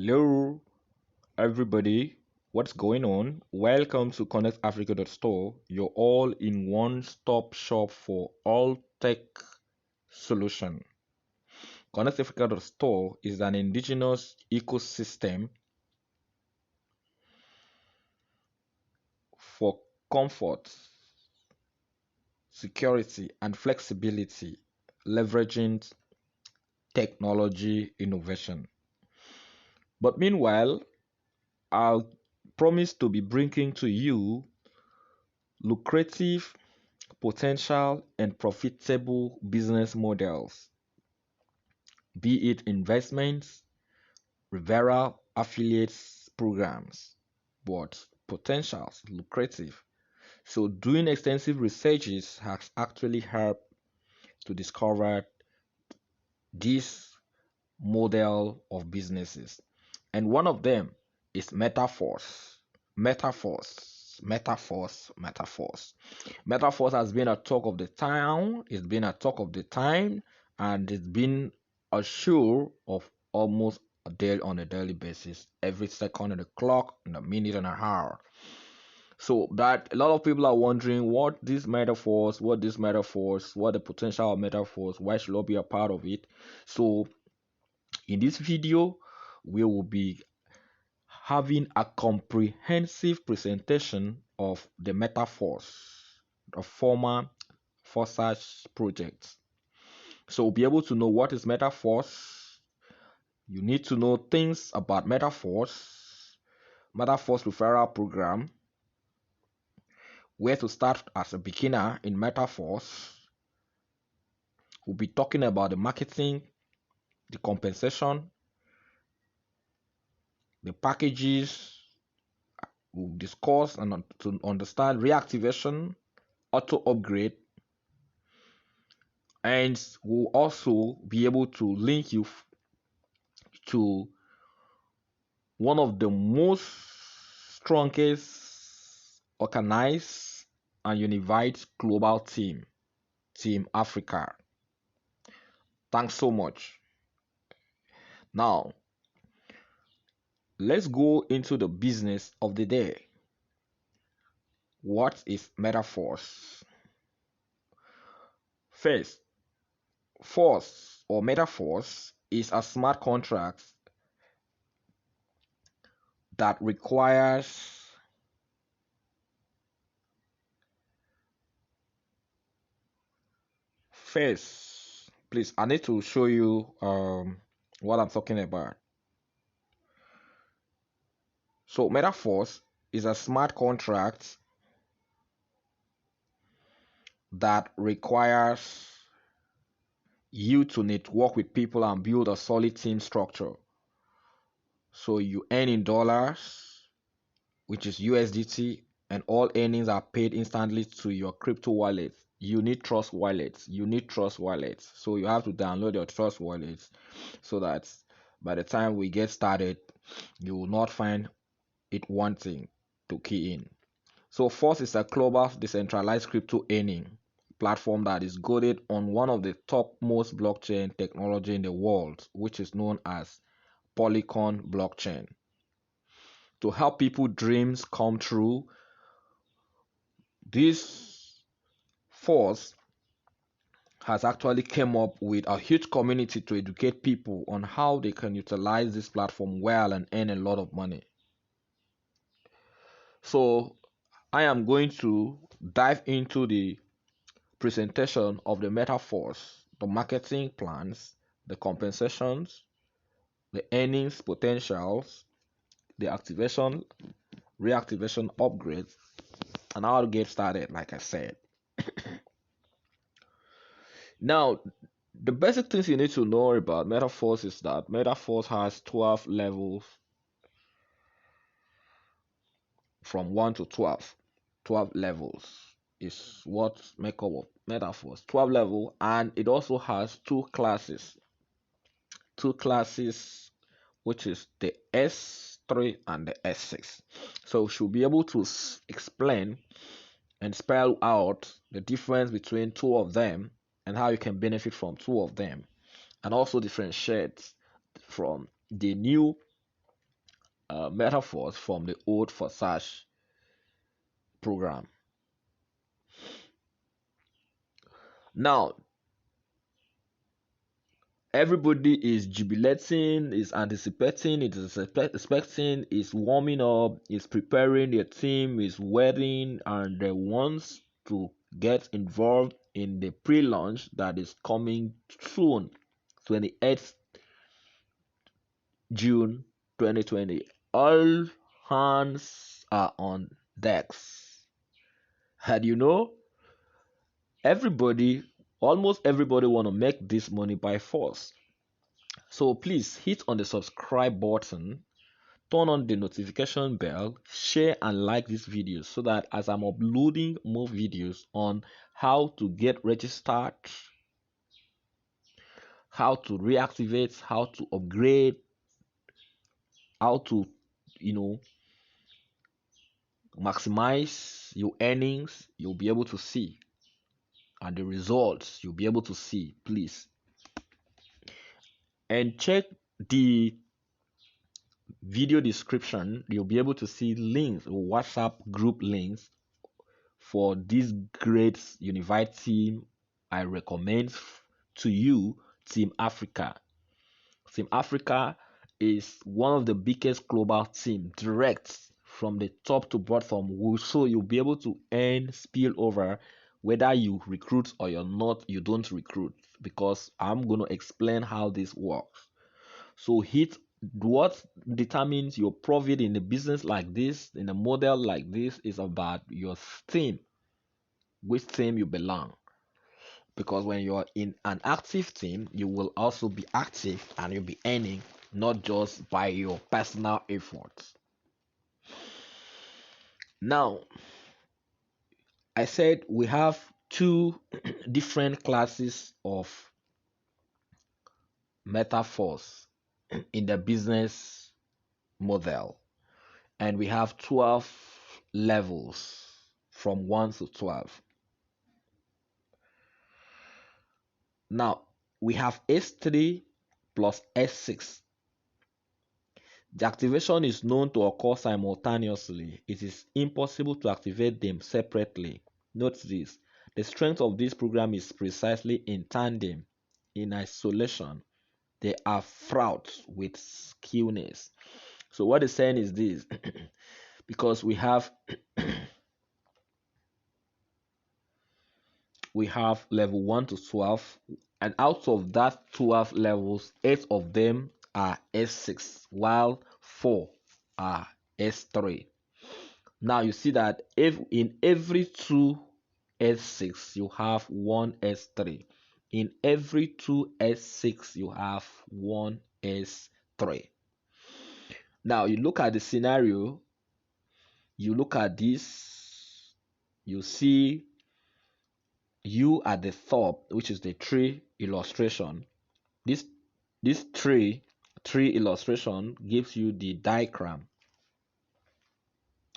Hello, everybody. What's going on? Welcome to ConnectAfrica.store, your all-in-one stop shop for all tech solution. ConnectAfrica.store is an indigenous ecosystem for comfort, security, and flexibility, leveraging technology innovation. But meanwhile, I'll promise to be bringing to you lucrative potential and profitable business models, be it investments, referral, affiliates programs, but potentials lucrative. So doing extensive researches has actually helped to discover this model of businesses. And one of them is metaphors. Metaphors. Metaphors has been a talk of the town, it's been a talk of the time, and it's been a show of almost on a daily basis, every second on the clock, in a minute and an hour. So that a lot of people are wondering what these metaphors, what the potential of metaphors, why should I be a part of it? So in this video, we will be having a comprehensive presentation of the metaphors, the former Forsage projects. So we'll be able to know what is metaphors. You need to know things about metaphors referral program, where to start as a beginner in metaphors. We'll be talking about the marketing, the compensation, the packages. We'll discuss and to understand reactivation, auto upgrade, and we'll also be able to link you to one of the most strongest organized and unified global Team Africa. Thanks so much. Now, let's go into the business of the day. What is metaphors? First, force or metaphors is a smart contract that requires first, please, I need to show you what I'm talking about. So metaphors is a smart contract that requires you to network with people and build a solid team structure. So you earn in dollars, which is USDT, and all earnings are paid instantly to your crypto wallet. You need trust wallets. So you have to download your trust wallets so that by the time we get started, you will not find it wanting to key in. So Force is a global decentralized crypto earning platform that is coded on one of the topmost blockchain technology in the world, which is known as Polygon blockchain. To help people dreams come true, this Force has actually came up with a huge community to educate people on how they can utilize this platform well and earn a lot of money. So I am going to dive into the presentation of the metaphors, the marketing plans, the compensations, the earnings potentials, the activation, reactivation upgrades, and how to get started, like I said. Now, the basic things you need to know about metaphors is that metaphors has 12 levels from 1 to 12. 12 levels is what make up of metaphors. 12 level, and it also has two classes. Two classes, which is the S3 and the S6. So we should be able to explain and spell out the difference between two of them and how you can benefit from two of them, and also differentiate from the new metaphors from the old Forsage program. Now, everybody is jubilating, is anticipating, it is expecting, is warming up, is preparing their team, is wedding, and they wants to get involved in the pre-launch that is coming soon, 28th June 2020. All hands are on decks. Had you know, everybody, almost everybody want to make this money by force. So please hit on the subscribe button, turn on the notification bell, share and like this video so that as I'm uploading more videos on how to get registered, how to reactivate, how to upgrade, how to, you know, maximize your earnings, you'll be able to see, and the results you'll be able to see, please. And check the video description, you'll be able to see links, WhatsApp group links for this great unified team. I recommend to you Team Africa. Team Africa is one of the biggest global team, direct from the top to bottom. So you'll be able to earn spillover whether you recruit or you're not, you don't recruit, because I'm going to explain how this works. So hit what determines your profit in a business like this, in a model like this, is about your team, which team you belong. Because when you're in an active team, you will also be active and you'll be earning, not just by your personal efforts. Now, I said we have two different classes of metaphors in the business model, and we have 12 levels from 1 to 12. Now, we have S3 plus S6. The activation is known to occur simultaneously. It is impossible to activate them separately. Note this. The strength of this program is precisely in tandem. In isolation, they are fraught with skewness. So what it's saying is this. Because we have level 1 to 12, and out of that 12 levels, 8 of them are S6 while 4 are S3. Now you see that if in every 2 S6 you have 1 S3, in every 2 S6 you have 1 S3. Now you look at the scenario, you look at this, you see you at the top, which is the tree illustration. This tree illustration gives you the diagram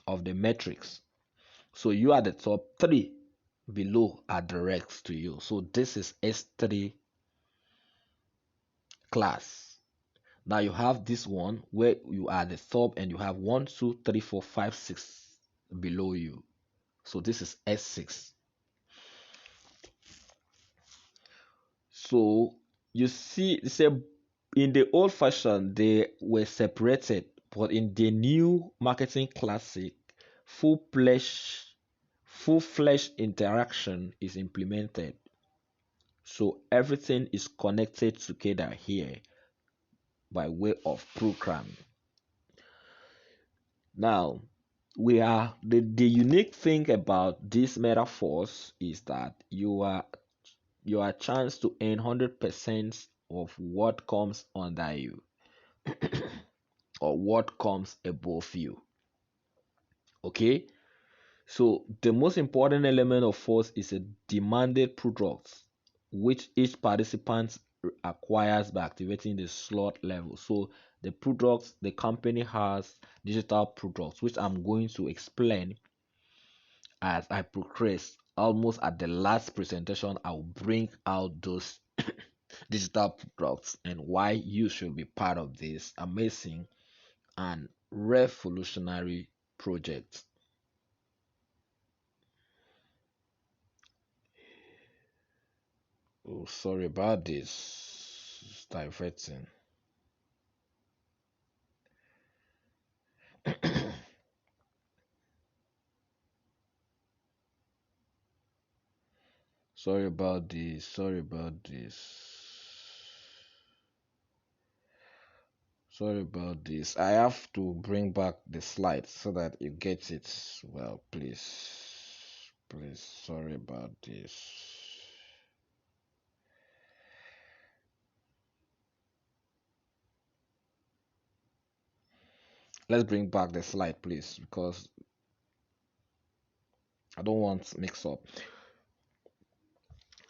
of the matrix. So you at the top, 3 below are direct to you. So this is S3 class. Now you have this one where you are at the top and you have 1, 2, 3, 4, 5, 6 below you. So this is S6. So you see, in the old fashion they were separated, but in the new marketing classic, full-fledged interaction is implemented. So everything is connected together here by way of programming. Now, the unique thing about these metaphors is that your chance to earn 100% of what comes under you or what comes above you. Okay, so the most important element of force is a demanded product which each participant acquires by activating the slot level. So the products the company has, digital products, which I'm going to explain as I progress. Almost at the last presentation, I'll bring out those digital products and why you should be part of this amazing and revolutionary project. Oh, sorry about this. It's diverting. Sorry about this. Sorry about this. Sorry about this. I have to bring back the slide so that you get it. Well, please. Please, sorry about this. Let's bring back the slide, please, because I don't want mix up.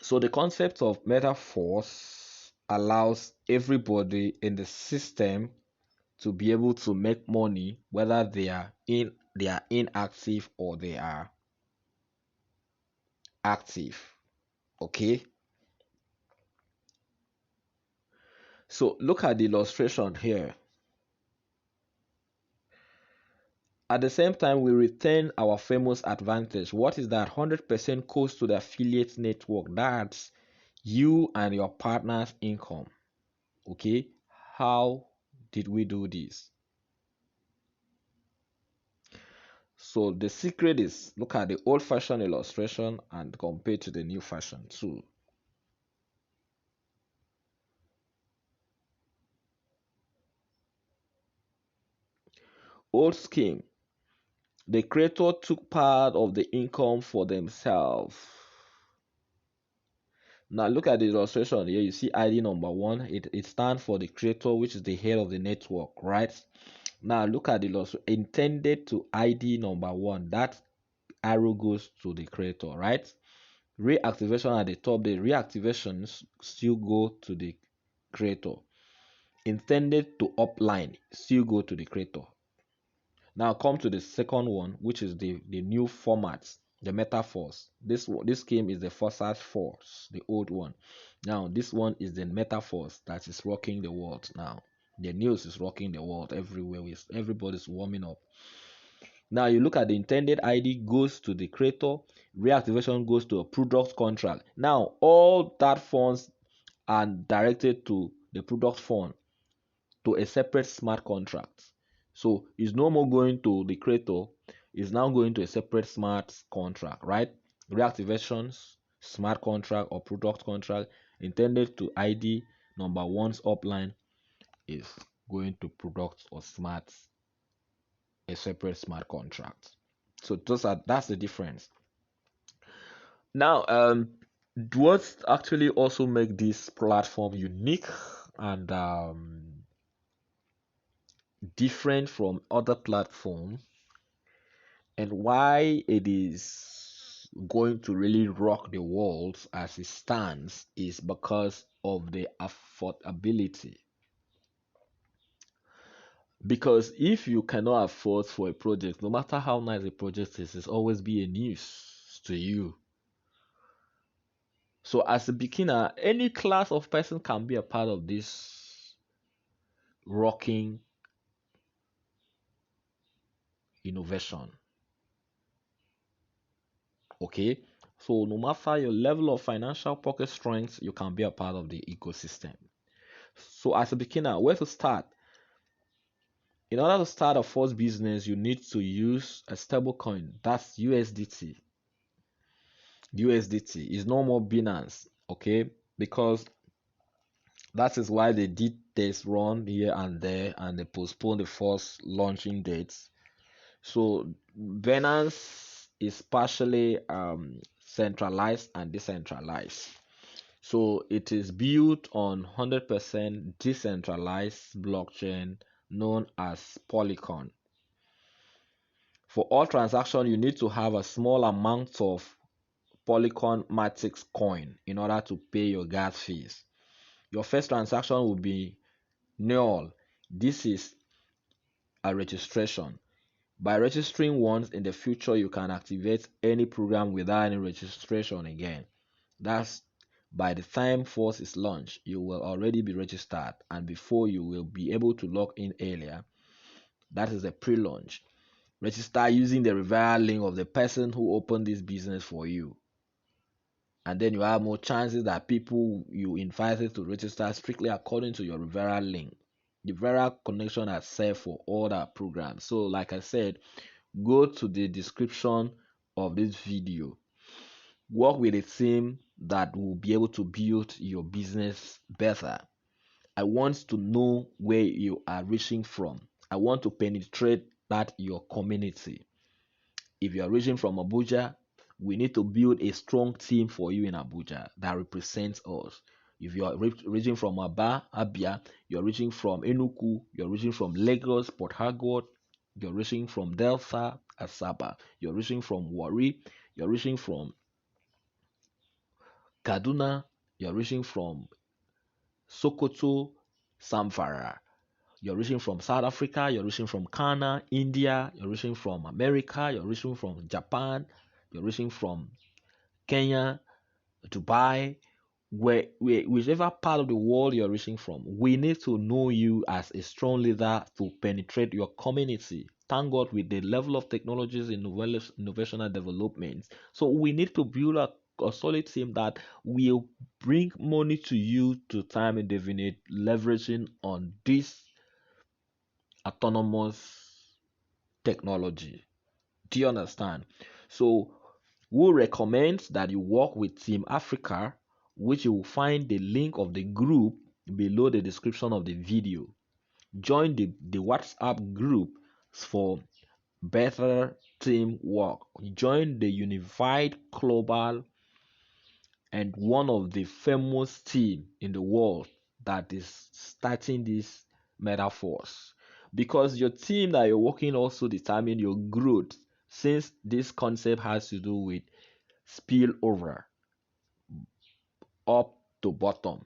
So the concept of metaphors allows everybody in the system to be able to make money whether they are inactive or they are active. Okay? So look at the illustration here. At the same time, we retain our famous advantage. What is that? 100% goes to the affiliate network. That's you and your partner's income. Okay? How did we do this? So the secret is look at the old fashioned illustration and compare to the new fashion too. Old scheme, the creator took part of the income for themselves. Now look at the illustration here. You see ID number one. It stands for the creator, which is the head of the network, right? Now look at the illustration. Intended to ID number one. That arrow goes to the creator, right? Reactivation at the top. The reactivations still go to the creator. Intended to upline still go to the creator. Now come to the second one, which is the new format, the metaphors. This scheme is the Forsyth force, the old one. Now this one is the metaphors that is rocking the world now. The news is rocking the world everywhere. Everybody's warming up. Now you look at the intended ID goes to the creator, reactivation goes to a product contract. Now all that funds are directed to the product fund to a separate smart contract. So it's no more going to the creator, it's now going to a separate smart contract, right? Reactivations, smart contract or product contract intended to ID number one's upline is going to product or smart, a separate smart contract. So that's the difference. Now, what actually also make this platform unique and different from other platforms and why it is going to really rock the world as it stands is because of the affordability. Because if you cannot afford for a project, no matter how nice a project is, it's always be a news to you. So as a beginner, any class of person can be a part of this rocking innovation. Okay, so no matter your level of financial pocket strength, you can be a part of the ecosystem. So as a beginner, where to start? In order to start a first business, you need to use a stable coin. That's USDT. USDT is no more Binance, okay? Because that is why they did this run here and there and they postponed the first launching dates. So Binance is partially centralized and decentralized. So it is built on 100% decentralized blockchain known as Polygon. For all transactions, you need to have a small amount of Polygon Matrix coin in order to pay your gas fees. Your first transaction will be null. This is a registration. By registering once in the future, you can activate any program without any registration again. That's by the time Force is launched, you will already be registered, and before you will be able to log in earlier That is the pre-launch. Register using the referral link of the person who opened this business for you. And then you have more chances that people you invited to register strictly according to your referral link. The referral connection are set for all that programs. So, like I said, go to the description of this video. Work with a team that will be able to build your business better. I want to know where you are reaching from. I want to penetrate that your community. If you are reaching from Abuja, we need to build a strong team for you in Abuja that represents us. If you are reaching from Abia, you're reaching from Enugu, you're reaching from Lagos, Port Harcourt, you're reaching from Delta, Asaba, you're reaching from Warri, you're reaching from Kaduna, you're reaching from Sokoto, Samfara. You're reaching from South Africa, you're reaching from Ghana, India, you're reaching from America, you're reaching from Japan, you're reaching from Kenya, Dubai, whichever part of the world you're reaching from. We need to know you as a strong leader to penetrate your community. Thank God with the level of technologies in innovation and development. So we need to build a solid team that will bring money to you to time indefinite, leveraging on this autonomous technology. Do you understand? So we recommend that you work with Team Africa, which you will find the link of the group below the description of the video. Join the WhatsApp group for better teamwork. Join the Unified Global and one of the famous team in the world that is starting this metaphors, because your team that you're working also determine your growth, since this concept has to do with spill over up to bottom.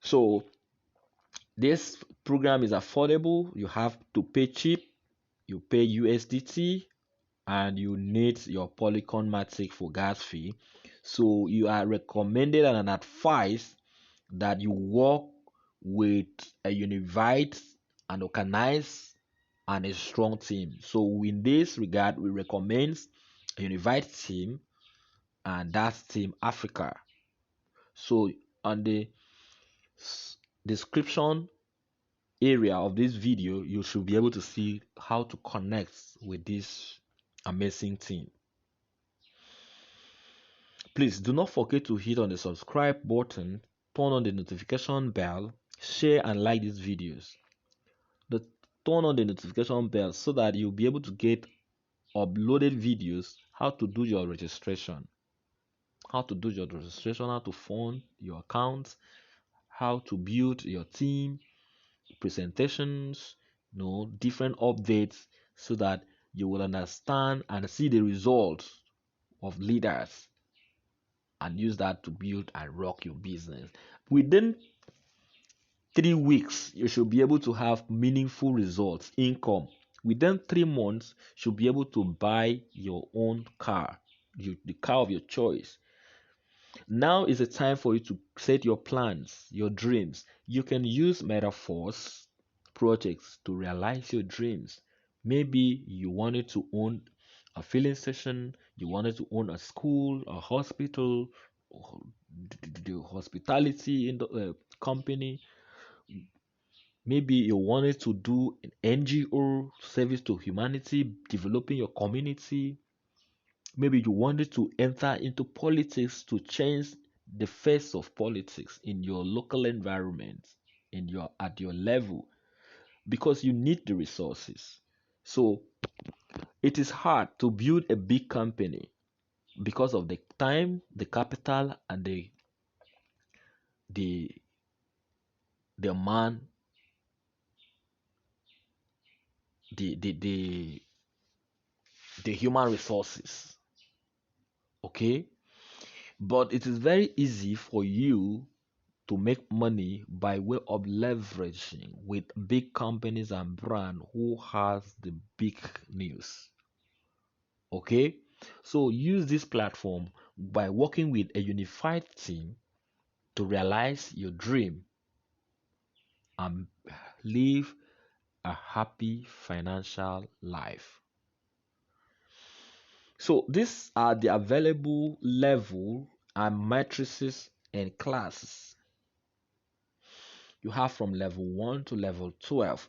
So this program is affordable. You have to pay cheap, you pay USDT, and you need your Polygon Matic for gas fee. So you are recommended and advised that you work with a unified and organized and a strong team. So in this regard, we recommend a unified team, and that's Team Africa. So on the description area of this video, you should be able to see how to connect with this amazing team. Please do not forget to hit on the subscribe button, turn on the notification bell, share and like these videos. Turn on the notification bell so that you'll be able to get uploaded videos, how to do your registration, how to fund your account, how to build your team, presentations, different updates, so that you will understand and see the results of leaders and use that to build and rock your business. Within 3 weeks, you should be able to have meaningful results, income. Within 3 months, you should be able to buy your own car, the car of your choice. Now is the time for you to set your plans, your dreams. You can use metaphors projects to realize your dreams. Maybe you wanted to own a filling station, you wanted to own a school, a hospital, or the hospitality in the company. Maybe you wanted to do an NGO, service to humanity, developing your community. Maybe you wanted to enter into politics to change the face of politics in your local environment, at your level, because you need the resources. So it is hard to build a big company because of the time, the capital, and the the man the the human resources. Okay, but it is very easy for you to make money by way of leveraging with big companies and brand who has the big news. Okay, so use this platform by working with a unified team to realize your dream and live a happy financial life. So these are the available level and matrices and classes you have from level 1 to level 12.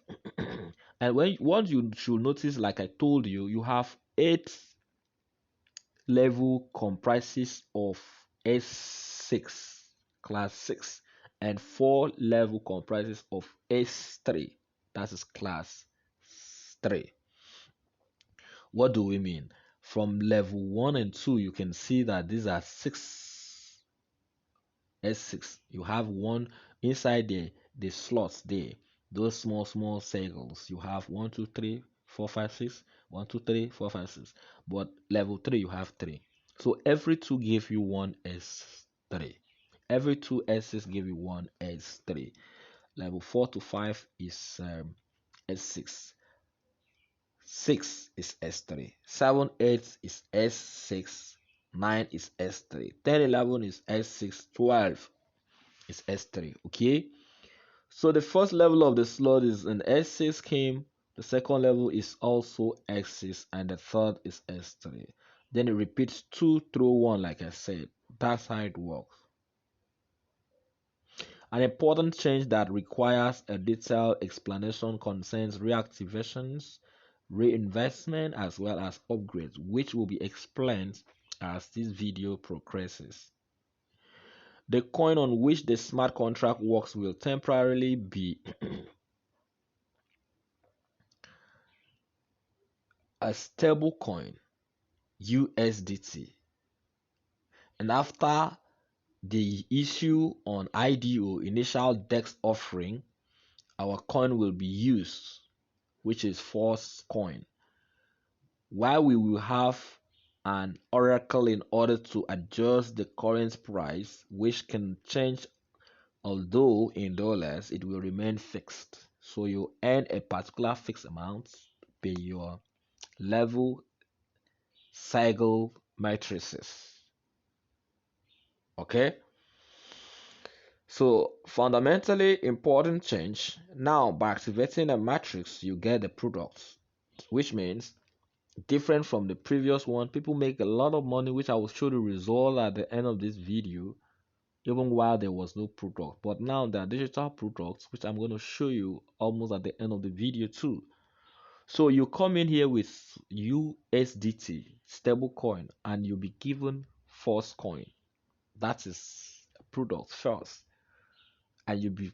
And when what you should notice, like I told you, you have 8 level comprises of S6 class 6 and 4 level comprises of S3, that is class 3. What do we mean? From level 1 and 2 you can see that these are 6 S6. You have one inside the slots there, those small circles. You have 1 2 3 4 5 6, 1 2 3 4 5 6. But level 3 you have 3. So every 2 give you one S3. Every 2 S6 give you one S3. Level 4 to 5 is S6. 6 is S3. 7 8 is S6. 9 is S3. 10 11 is S6. 12 is S3. Okay, so the first level of the slot is an S6 scheme, the second level is also S6, and the third is S3. Then it repeats 2 through 1, like I said. That's how it works. An important change that requires a detailed explanation concerns reactivations, reinvestment, as well as upgrades, which will be explained as this video progresses. The coin on which the smart contract works will temporarily be a stable coin, USDT. And after the issue on IDO, initial DEX offering, our coin will be used, which is false coin. While we will have an oracle in order to adjust the current price, which can change, although in dollars it will remain fixed. So you earn a particular fixed amount per your level cycle matrices. Okay, so fundamentally important change. Now by activating a matrix you get the products, which means different from the previous one. People make a lot of money, which I will show the result at the end of this video, even while there was no product. But now there are digital products, which I'm going to show you almost at the end of the video too. So you come in here with USDT stable coin and you'll be given false coin. That is a product first, and you'll be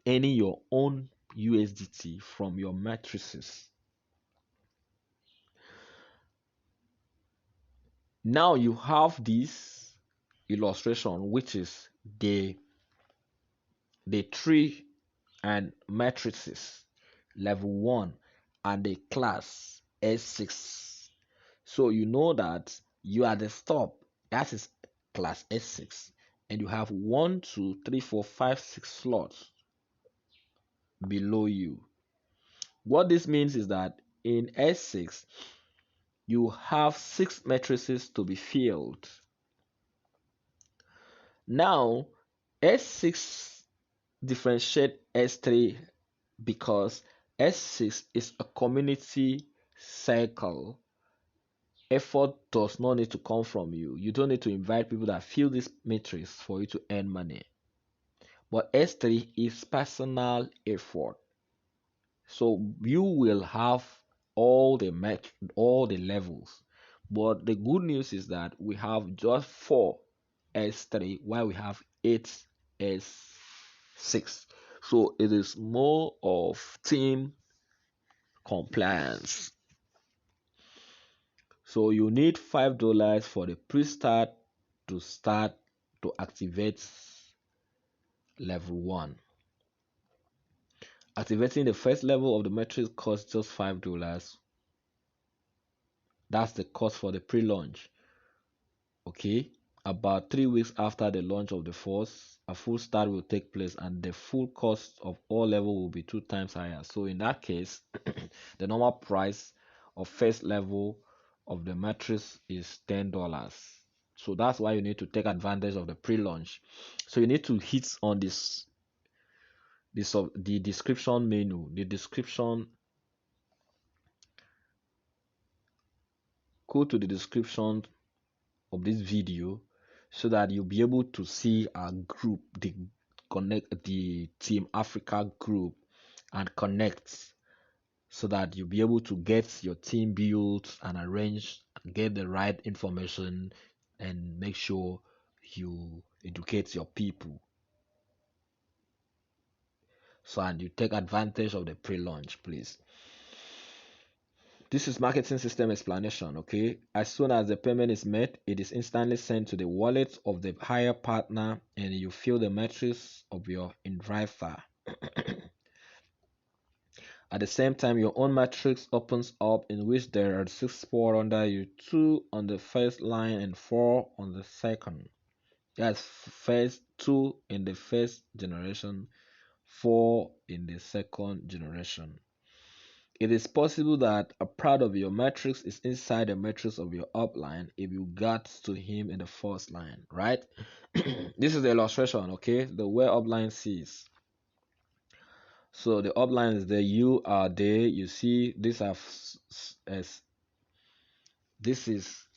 earning your own USDT from your matrices. Now you have this illustration, which is the tree and matrices level 1 and the class S6. So you know that you are the top, that is class S6, and you have 1 2 3 4 5 6 slots below you. What this means is that in S6 you have 6 matrices to be filled. Now S6 differentiate S3 because S6 is a community cycle. Effort does not need to come from you. You don't need to invite people that fill this matrix for you to earn money. But S3 is personal effort. So you will have all the levels. But the good news is that we have just 4 S3 while we have 8 S6. So it is more of team compliance. So you need $5 for the pre-start to activate level 1. Activating the first level of the matrix costs just $5. That's the cost for the pre-launch. Okay, about 3 weeks after the launch of the force, a full start will take place and the full cost of all level will be 2 times higher. So in that case, the normal price of first level of the matrix is $10. So that's why you need to take advantage of the pre-launch. So you need to hit on the description menu, the description go to the description of this video so that you'll be able to see our group, the Team Africa group, and connect so that you'll be able to get your team built and arranged and get the right information and make sure you educate your people. So, and you take advantage of the pre-launch, please. This is marketing system explanation, okay? As soon as the payment is made, it is instantly sent to the wallet of the hire partner and you fill the metrics of your inviter. At the same time, your own matrix opens up in which there are 6 spots under you, 2 on the first line and 4 on the second. That's first 2 in the first generation, 4 in the second generation. It is possible that a part of your matrix is inside the matrix of your upline if you got to him in the first line, right? This is the illustration, okay? The way upline sees. So the upline is there, you are there. You see, this is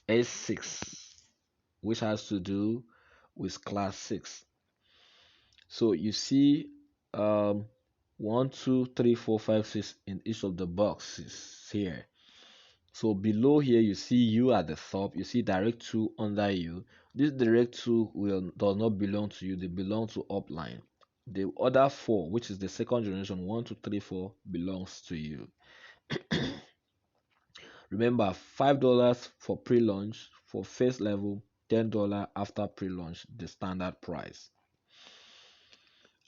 S6, which has to do with class 6. So you see, 1, 2, 3, 4, 5, 6 in each of the boxes here. So below here you see you at the top, you see direct 2 under you. This direct 2 does not belong to you, they belong to upline. The other 4, which is the second generation, 1, 2, 3, 4, belongs to you. Remember, $5 for pre-launch, for first level, $10 after pre-launch, the standard price.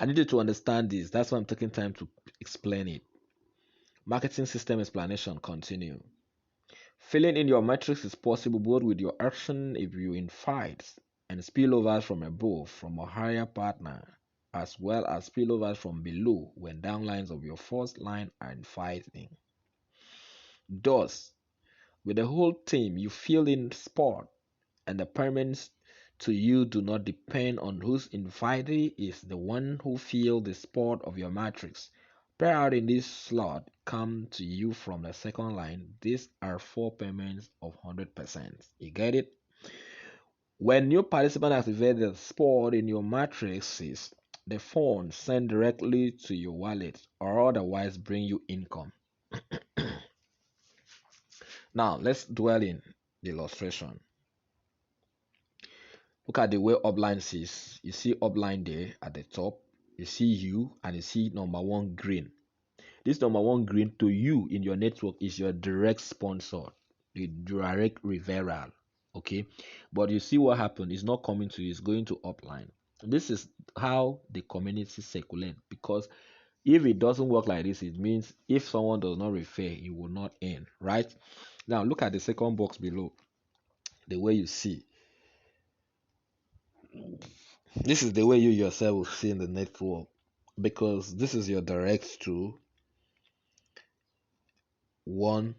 I need you to understand this. That's why I'm taking time to explain it. Marketing system explanation, continue. Filling in your metrics is possible both with your action if you invite and spillovers from above from a higher partner, as well as spillovers from below when downlines of your first line are inviting. Thus, with the whole team, you fill in spot and the payments to you do not depend on whose invitee is the one who fills the spot of your matrix. Payout in this slot come to you from the second line. These are 4 payments of 100%. You get it? When new participant activates the spot in your matrices, the funds sent directly to your wallet or otherwise bring you income. Now let's dwell in the illustration. Look at the way upline sees. You see upline there at the top. You see you and you see number 1 green. This number 1 green to you in your network is your direct sponsor, the direct referral. Okay, but you see what happened. It's not coming to you, it's going to upline. This is how the community circulate, because if it doesn't work like this, it means if someone does not refer, you will not earn, right? Now look at the second box below, the way you see. This is the way you yourself will see in the network, because this is your direct to one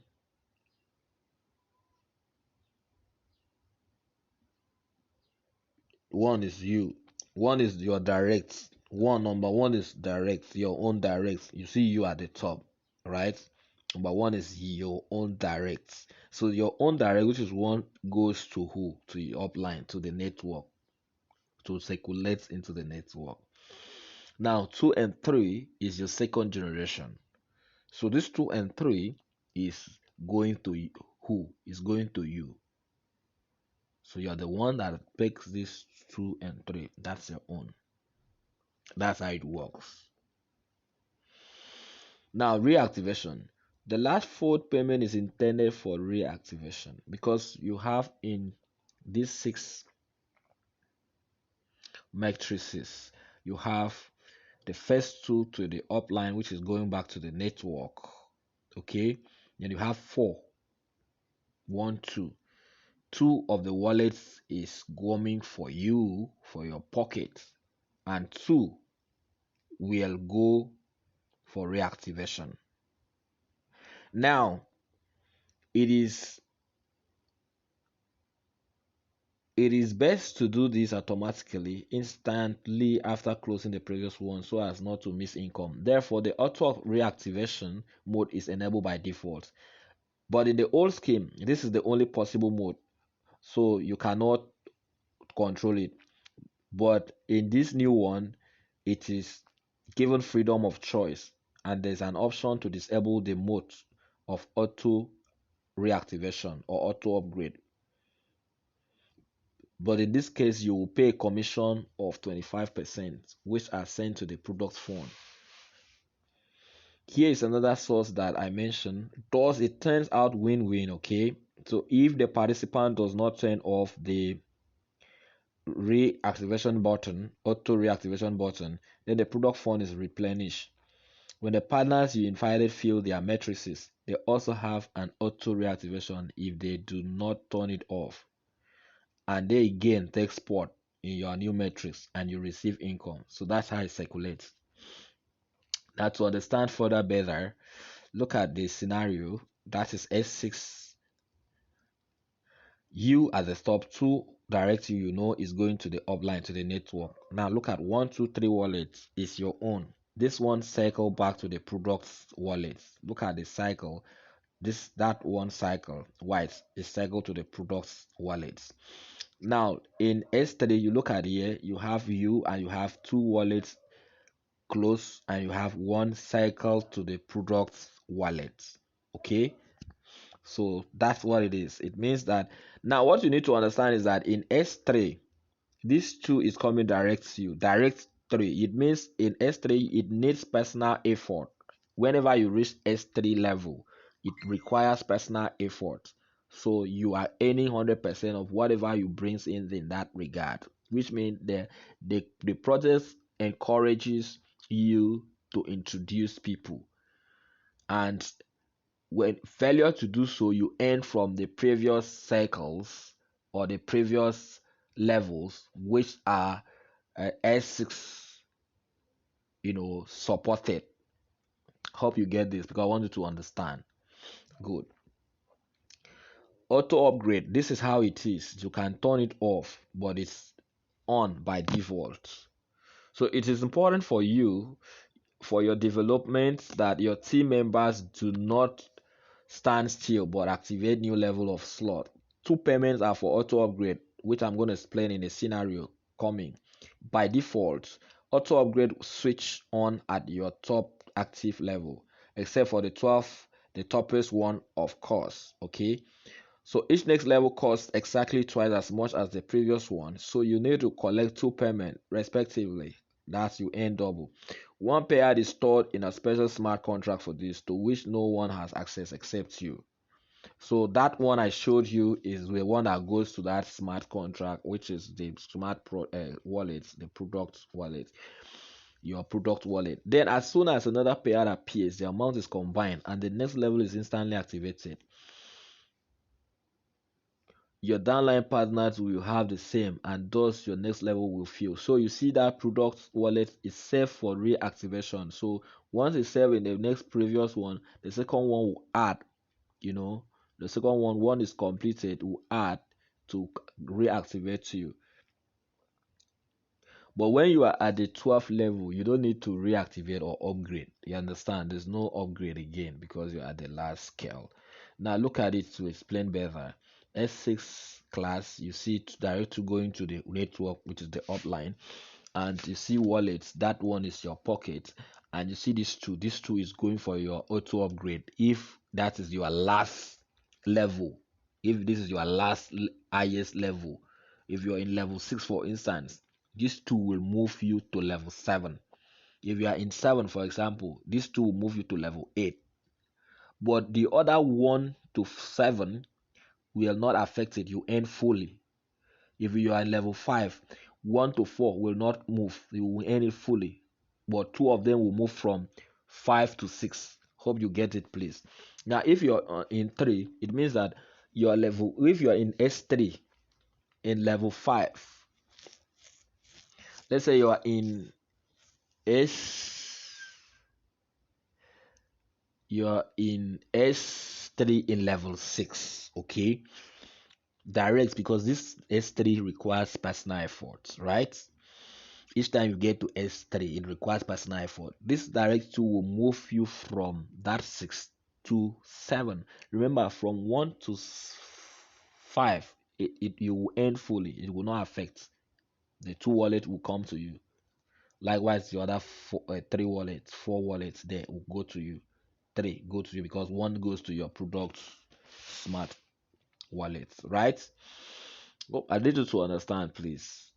is you, one is your direct, number 1 is direct, your own direct. You see you at the top, right? Number 1 is your own direct. So your own direct, which is 1, goes to who? To your upline, to the network, to circulate into the network. Now 2 and 3 is your second generation. So this 2 and 3 is going to who? Is going to you. So you're the one that picks this 2 and 3. That's your own. That's how it works. Now, reactivation. The last fourth payment is intended for reactivation because you have in these 6 matrices, you have the first 2 to the upline, which is going back to the network. Okay, and you have 4, 1, 2. 2 of the wallets is going for you, for your pocket, and 2 will go for reactivation. Now, it is best to do this automatically, instantly after closing the previous one so as not to miss income. Therefore, the auto reactivation mode is enabled by default. But in the old scheme, this is the only possible mode. So you cannot control it. But in this new one, it is given freedom of choice, and there's an option to disable the mode of auto reactivation or auto upgrade. But in this case, you will pay a commission of 25%, which are sent to the product phone. Here is another source that I mentioned. Thus, it turns out win-win, okay? So if the participant does not turn off the reactivation button, auto reactivation button, then the product fund is replenished. When the partners you invited fill their matrices, they also have an auto reactivation if they do not turn it off. And they again take spot in your new matrix and you receive income. So that's how it circulates. Now to understand further better, look at the scenario that is S6. You as a stop, two direct you know is going to the upline to the network. Now look at 123 wallets is your own. This one cycle back to the product wallet. Look at the cycle. That one cycle white is cycle to the product wallets. Now in S3 you look at here, you have you and you have two wallets close and you have one cycle to the product wallet. Okay, so that's what it is. It means that now what you need to understand is that in S3, this two is coming direct to you. Direct 3. It means in S3 it needs personal effort. Whenever you reach S3 level, it requires personal effort. So you are earning 100% of whatever you brings in that regard, which means the project encourages you to introduce people, and when failure to do so, you earn from the previous cycles or the previous levels, which are S6, supported. Hope you get this because I want you to understand. Good. Auto upgrade. This is how it is. You can turn it off, but it's on by default. So it is important for you, for your development, that your team members do not stand still but activate new level of slot. Two payments are for auto upgrade, which I'm going to explain in a scenario coming. By default, auto upgrade switch on at your top active level, except for the 12, the toppest one, of course. Okay, so each next level costs exactly twice as much as the previous one, so you need to collect two payments respectively. That's you earn double. One payout is stored in a special smart contract for this, to which no one has access except you. So that one I showed you is the one that goes to that smart contract, which is the smart wallet, the product wallet, your product wallet. Then as soon as another payout appears, the amount is combined and the next level is instantly activated. Your downline partners will have the same, and thus your next level will fill. So you see that product wallet is safe for reactivation. So once it's saved in the next previous one, the second one will add, you know, the second one is completed, will add to reactivate to you. But when you are at the 12th level, you don't need to reactivate or upgrade. You understand? There's no upgrade again because you're at the last scale. Now look at it to explain better. S6 class, you see it direct to going to the network, which is the upline, and you see wallets. That one is your pocket, and you see this two. This two is going for your auto upgrade. If that is your last level, if this is your last highest level, if you're in level 6, for instance, this two will move you to level 7. If you are in 7, for example, this two will move you to level 8. But the other 1 to 7 will not affect it. You earn fully. If you are in level 5, 1 to 4 will not move. You will earn it fully. But two of them will move from 5 to 6. Hope you get it, please. Now, if you're in 3, it means that your level, if you are in S3, in level 5, let's say you are in S, you're in S3 in level 6, okay? Direct, because this S3 requires personal effort, right? Each time you get to S3, it requires personal effort. This direct 2 will move you from that 6 to 7. Remember, from 1 to 5, you will end fully. It will not affect. The 2 wallet will come to you. Likewise, the other 3 wallets, 4 wallets there will go to you. 3 go to you because 1 goes to your product smart wallet, right? Oh, I need you to understand, please.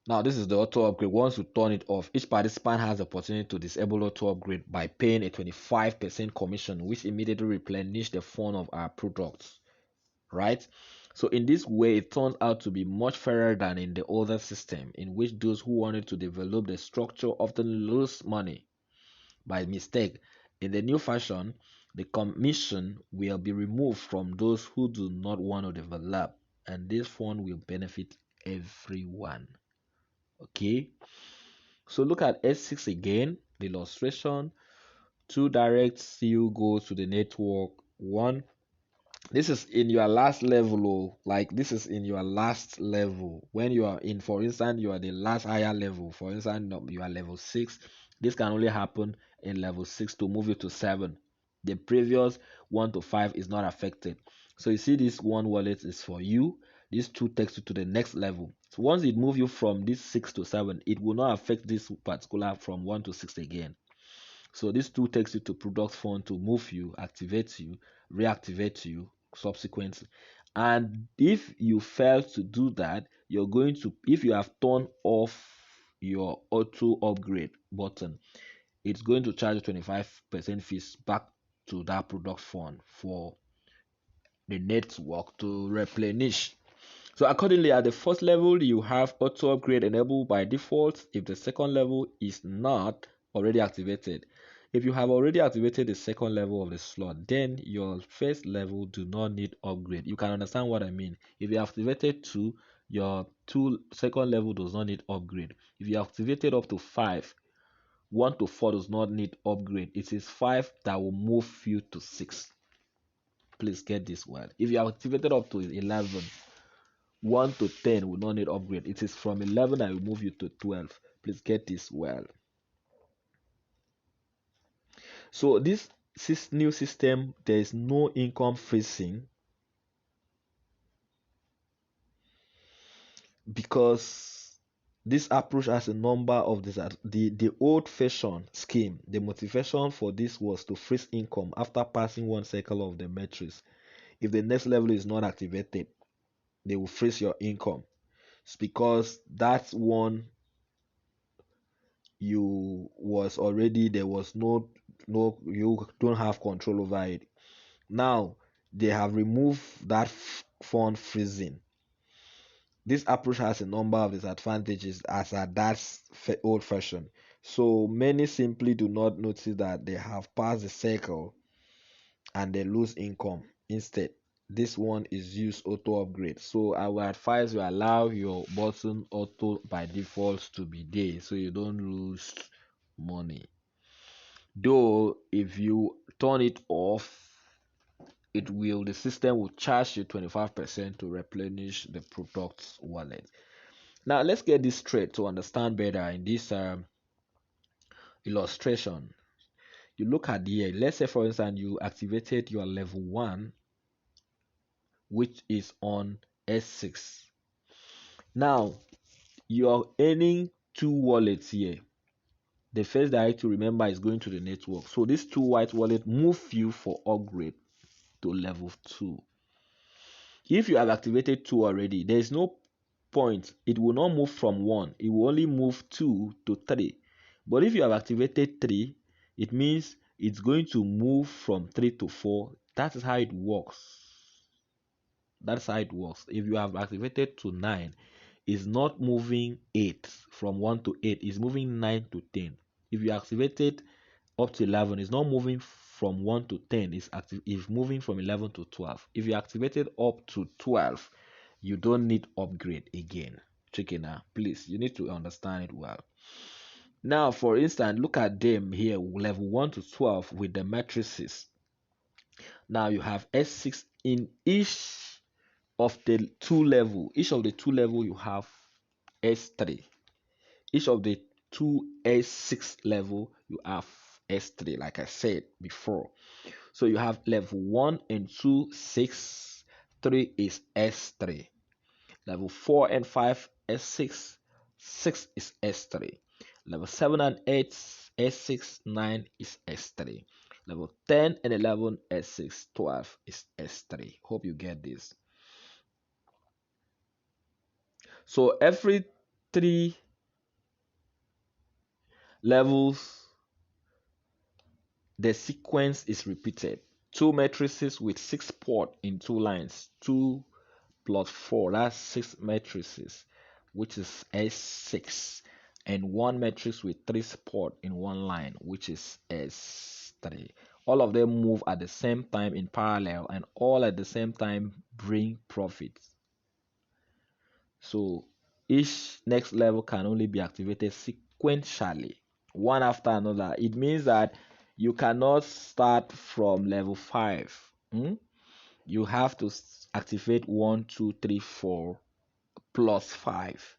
Now, this is the auto upgrade. Once you turn it off, each participant has the opportunity to disable auto upgrade by paying a 25% commission, which immediately replenish the fund of our products, right? So in this way, it turns out to be much fairer than in the older system, in which those who wanted to develop the structure often lose money by mistake. In the new fashion, the commission will be removed from those who do not want to develop, and this fund will benefit everyone. Okay, so look at S6 again, the illustration. 2 directs you go to the network. 1, this is in your last level. Oh, like this is in your last level. When you are in, for instance, you are the last higher level. For instance, no, you are level 6. This can only happen in level 6 to move you to 7. The previous 1 to 5 is not affected. So you see, this 1 wallet is for you. This 2 takes you to the next level. So once it moves you from this 6 to 7, it will not affect this particular from 1 to 6 again. So this 2 takes you to product fund to move you, activate you, reactivate you subsequently. And if you fail to do that, you're going to, if you have turned off your auto upgrade button, it's going to charge 25% fees back to that product fund for the network to replenish. So accordingly, at the first level, you have auto upgrade enabled by default if the second level is not already activated. If you have already activated the second level of the slot, then your first level do not need upgrade. You can understand what I mean. If you activated 2, your second level does not need upgrade. If you activated up to 5, 1 to 4 does not need upgrade. It is 5 that will move you to 6. Please get this word. If you activated up to 11, 1 to 10 will not need upgrade. It is from 11 I will move you to 12. Please get this well. So this new system, there is no income freezing because this approach has a number of the old fashion scheme. The motivation for this was to freeze income after passing 1 cycle of the matrix. If the next level is not activated, they will freeze your income. It's because that one you was already, there was no, you don't have control over it. Now they have removed that fund freezing. This approach has a number of disadvantages as a that's old fashioned. So many simply do not notice that they have passed the cycle and they lose income. Instead, this one is use auto upgrade. So I will advise you allow your button auto by default to be there so you don't lose money. Though if you turn it off, the system will charge you 25% to replenish the product's wallet. Now let's get this straight to understand better in this illustration. You look at here, let's say for instance you activated your level 1, which is on S6. Now you are earning 2 wallets here. The first direct to remember is going to the network. So these 2 white wallet move you for upgrade to level 2. If you have activated 2 already, there is no point. It will not move from 1. It will only move 2 to 3. But if you have activated 3, it means it's going to move from 3 to 4. That is how it works. That's how it works. If you have activated to 9, it's not moving 8 from 1 to 8. It's moving 9 to 10. If you activated up to 11, it's not moving from 1 to 10. It's moving from 11 to 12. If you activated up to 12, you don't need upgrade again. Check it now, please. You need to understand it well. Now, for instance, look at them here, level 1 to 12 with the matrices. Now you have S6 in each of the 2 level. Each of the 2 level you have S3. Each of the 2 S6 level you have S3, like I said before. So you have level 1 and 2, 6, 3 is S3. Level 4 and 5, S6, 6 is S3. Level 7 and 8, S6, 9 is S3. Level 10 and 11, S6, 12 is S3. Hope you get this. So every three levels, the sequence is repeated. Two matrices with 6 port in 2 lines. 2 plus 4, that's 6 matrices, which is S6. And one matrix with 3 support in 1 line, which is S3. All of them move at the same time in parallel and all at the same time bring profits. So each next level can only be activated sequentially, one after another. It means that you cannot start from level 5. You have to activate 1, 2, 3, 4 plus 5.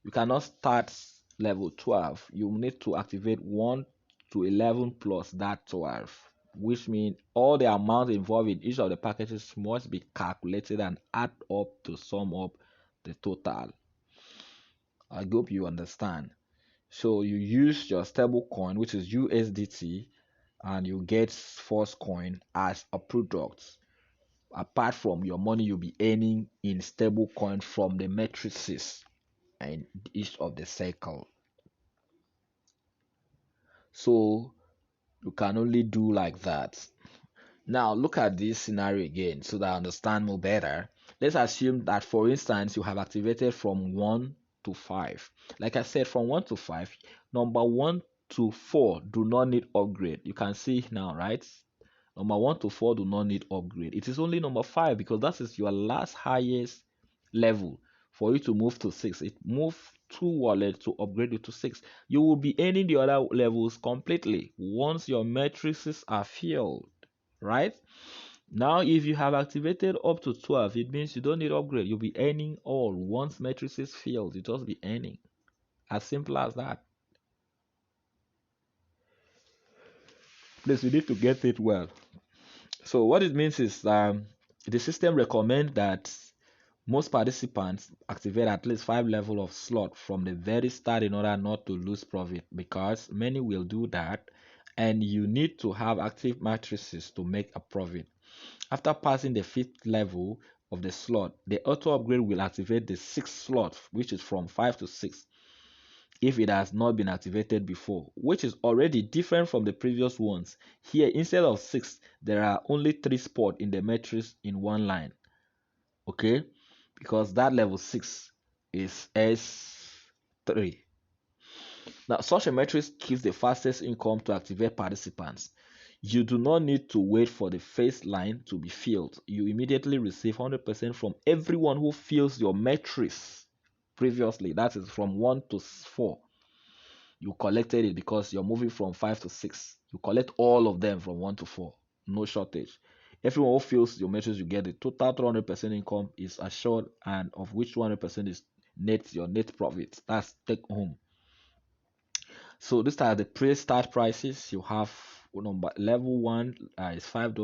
You cannot start level 12. You need to activate 1 to 11 plus that 12, which means all the amount involved in each of the packages must be calculated and add up to sum up the total. I hope you understand. So you use your stable coin, which is USDT, and you get Force coin as a product apart from your money you'll be earning in stable coin from the matrices and each of the cycle. So you can only do like that. Now look at this scenario again so that I understand more better. Let's assume that, for instance, you have activated from 1 to 5. Like I said, from 1 to 5, number 1 to 4 do not need upgrade. You can see now, right? Number 1 to 4 do not need upgrade. It is only number 5 because that is your last highest level for you to move to 6. It move 2 wallets to upgrade you to 6. You will be earning the other levels completely once your matrices are filled, right? Now, if you have activated up to 12, it means you don't need upgrade. You'll be earning all. Once matrices filled, you just be earning. As simple as that. Please, you need to get it well. So what it means is the system recommends that most participants activate at least 5 level of slot from the very start in order not to lose profit, because many will do that and you need to have active matrices to make a profit. After passing the 5th level of the slot, the auto upgrade will activate the 6th slot, which is from 5 to 6, if it has not been activated before, which is already different from the previous ones. Here, instead of 6, there are only 3 spots in the matrix in 1 line. Okay, because that level 6 is S3. Now, such a matrix gives the fastest income to activate participants. You do not need to wait for the first line to be filled. You immediately receive 100% from everyone who fills your matrix previously. That is from 1 to 4. You collected it because you're moving from 5 to 6. You collect all of them from 1 to 4. No shortage. Everyone who fills your matrix, you get the total 300% income is assured, and of which 200% is your net profit. That's take home. So these are the pre-start prices. You have number level 1 is $5,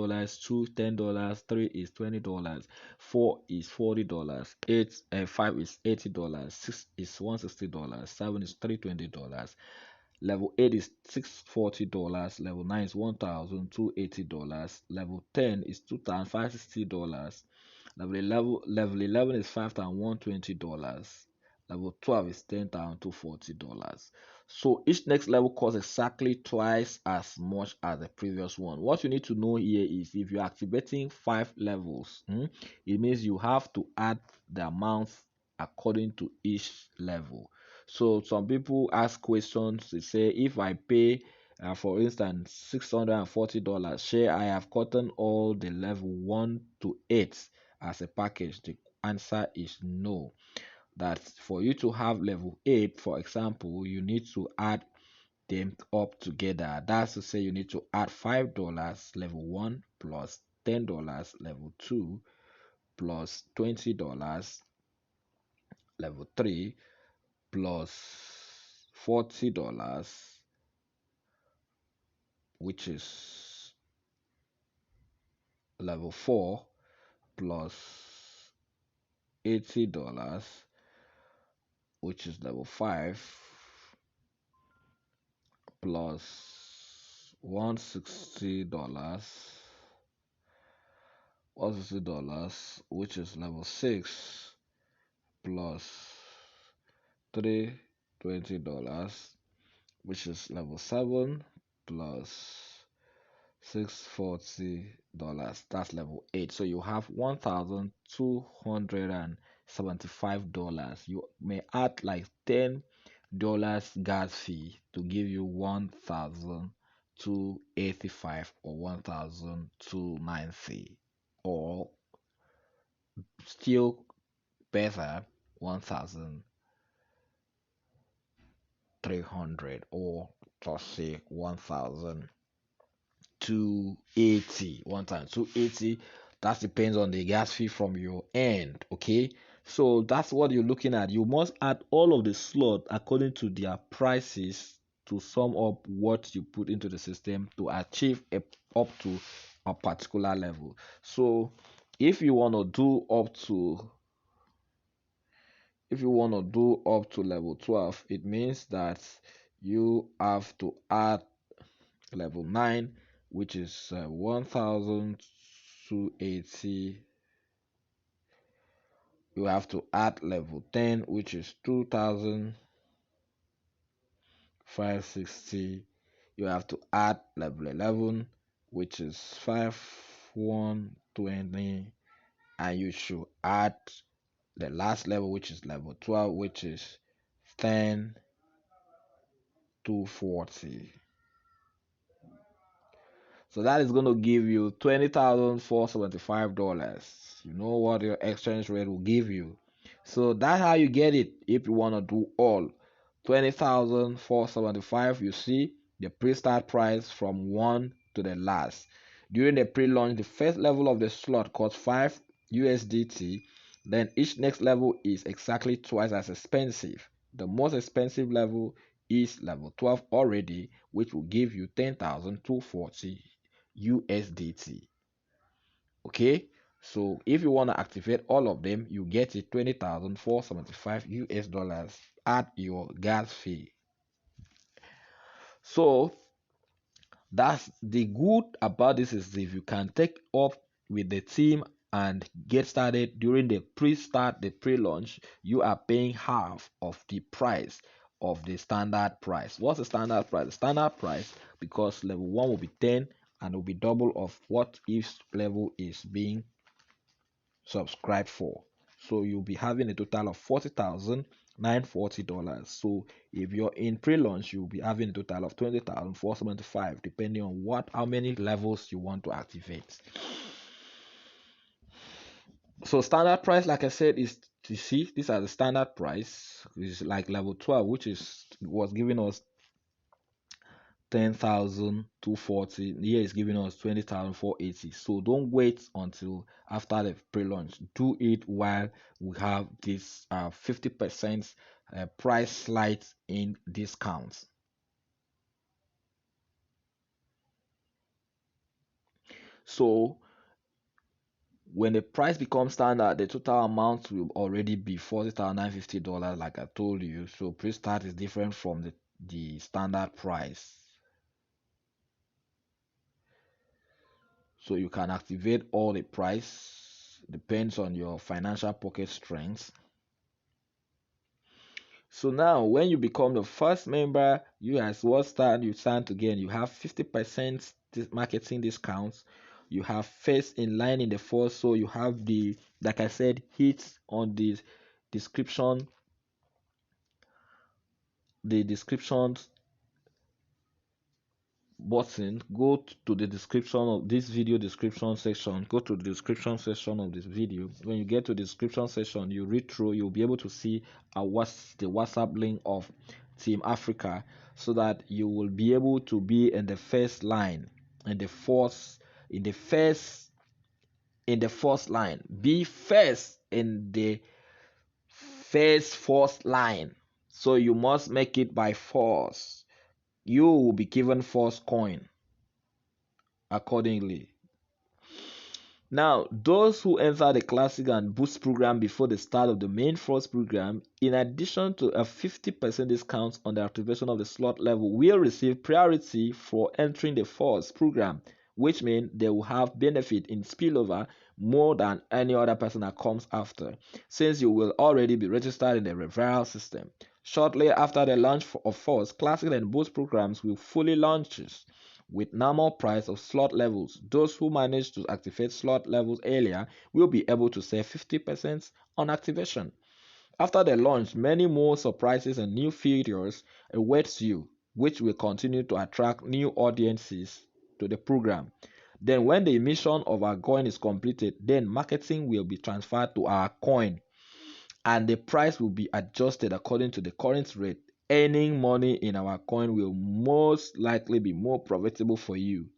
2 $10, 3 is $20, 4 is $40, 8 and 5 is $80, 6 is $160, 7 is $320. Level 8 is $640. Level 9 is $1,280. Level 10 is $2,560. Level 11 is $5,120. Level 12 is $10,240. So each next level costs exactly twice as much as the previous one. What you need to know here is if you're activating 5 levels, it means you have to add the amounts according to each level. So some people ask questions. They say, if I pay, for instance, $640, say I have gotten all the level 1 to 8 as a package. The answer is no. That for you to have level 8, for example, you need to add them up together. That's to say you need to add $5 level 1 plus $10 level 2 plus $20 level 3 plus $40 which is level 4, plus $80, which is level 5, plus $160, which is level 6, plus $320, which is level 7, plus $640. That's level 8. So you have $1,275. You may add like $10 gas fee to give you 1,285 or 1,290, or still better, 1,300, or just say 1,280. 1,280. That depends on the gas fee from your end. Okay, so that's what you're looking at. You must add all of the slot according to their prices to sum up what you put into the system to achieve up to a particular level. So if you want to do up to level 12, it means that you have to add level 9, which is 1,280. You have to add level 10, which is 2,560. You have to add level 11, which is 5,120, and you should add the last level, which is level 12, which is 10,240. So that is going to give you $20,475. You know what your exchange rate will give you. So that's how you get it if you want to do all. 20,475. You see the pre-start price from one to the last. During the pre-launch, the first level of the slot costs 5 USDT. Then each next level is exactly twice as expensive. The most expensive level is level 12 already, which will give you 10,240 USDT. Okay, so if you want to activate all of them, you get it 20,475 US dollars at your gas fee. So that's the good about this, is if you can take up with the team and get started during the pre-launch, you are paying half of the price of the standard price. What's the standard price? The standard price, because level 1 will be 10 and will be double of what each level is being subscribed for. So you'll be having a total of $40,940. So if you're in pre-launch, you'll be having a total of 20,475, depending on how many levels you want to activate. So standard price, like I said, is, you see, these are the standard price. Is like level 12, which was giving us 10,240. Here is giving us 20,480. So don't wait until after the pre-launch. Do it while we have this 50% price slide in discounts. So when the price becomes standard, the total amount will already be $40,950, like I told you. So pre-start is different from the standard price. So you can activate all the price, depends on your financial pocket strength. So now when you become the first member, you stand again, you have 50% marketing discounts. You have first in line in the first, so you have the, like I said, hits on the description, the descriptions button. Go to the description of this video, description section. Go to the description section of this video. When you get to the description section, you read through, you'll be able to see what's the WhatsApp link of Team Africa, so that you will be able to be in the first line, in the first line. Be first in the first line. So you must make it by force. You will be given force coin. accordingly. Now, those who enter the Classic and Boost program before the start of the main Force program, in addition to a 50% discount on the activation of the slot level, will receive priority for entering the Force program, which means they will have benefit in spillover more than any other person that comes after, since you will already be registered in the referral system. Shortly after the launch of Force, Classic and Boost programs will fully launch with normal price of slot levels. Those who manage to activate slot levels earlier will be able to save 50% on activation. After the launch, many more surprises and new features awaits you, which will continue to attract new audiences to the program. Then when the emission of our coin is completed, then marketing will be transferred to our coin and the price will be adjusted according to the current rate. Earning money in our coin will most likely be more profitable for you.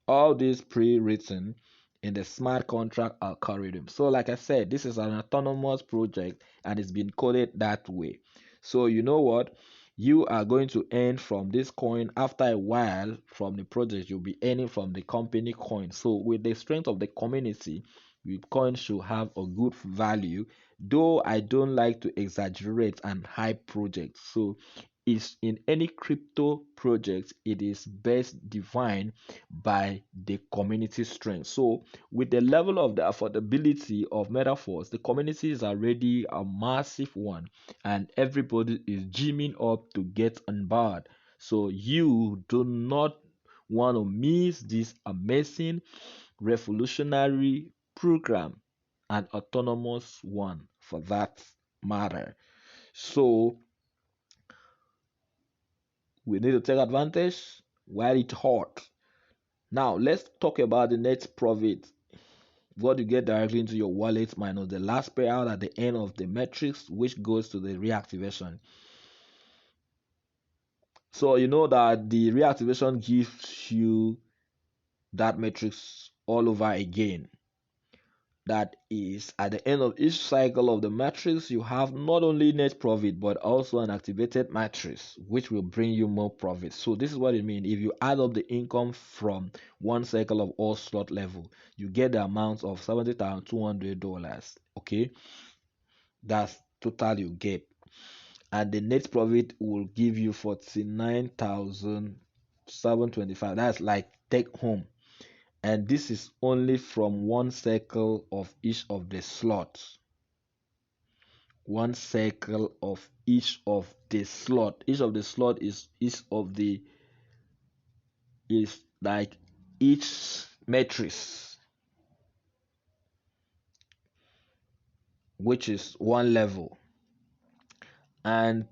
All this pre-written in the smart contract algorithm. So like I said, this is an autonomous project and it's been coded that way. So you know what? You are going to earn from this coin after a while from the project. You'll be earning from the company coin. So with the strength of the community, Bitcoin should have a good value, though I don't like to exaggerate and hype projects. So is in any crypto project, it is best defined by the community strength. So with the level of the affordability of metaphors, the community is already a massive one and everybody is gymming up to get on board. So you do not want to miss this amazing revolutionary program, an autonomous one for that matter. So we need to take advantage while it's hot. Now let's talk about the net profit. What you get directly into your wallet minus the last payout at the end of the metrics, which goes to the reactivation. So you know that the reactivation gives you that matrix all over again. That is, at the end of each cycle of the matrix, you have not only net profit but also an activated matrix, which will bring you more profit. So this is what it means. If you add up the income from one cycle of all slot level, you get the amount of $70,200. Okay, that's total you get, and the net profit will give you 49,725. That's like take home, and this is only from one circle of each of the slots. One circle of each of the slot. Each of the slot is each of the is like each matrix, which is one level. And